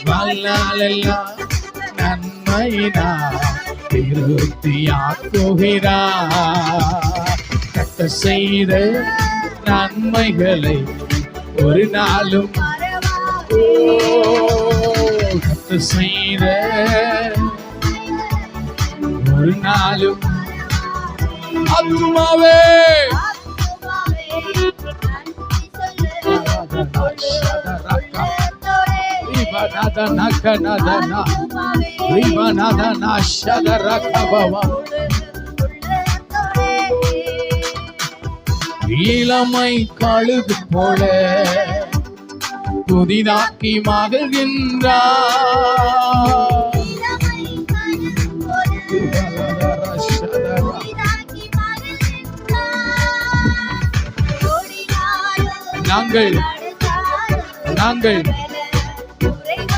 வாழ்நாளெல்லாம் நன்மையினால் திருப்தியாக்குகிறார். கத்த செய்த நன்மைகளை ஒரு நாளும் கத்த செய்த ஒரு நாளும் ஆத்துமாவே இளமை கழுகு போல புதிதாக்கி மகிழ்கின்றார். நாங்கள்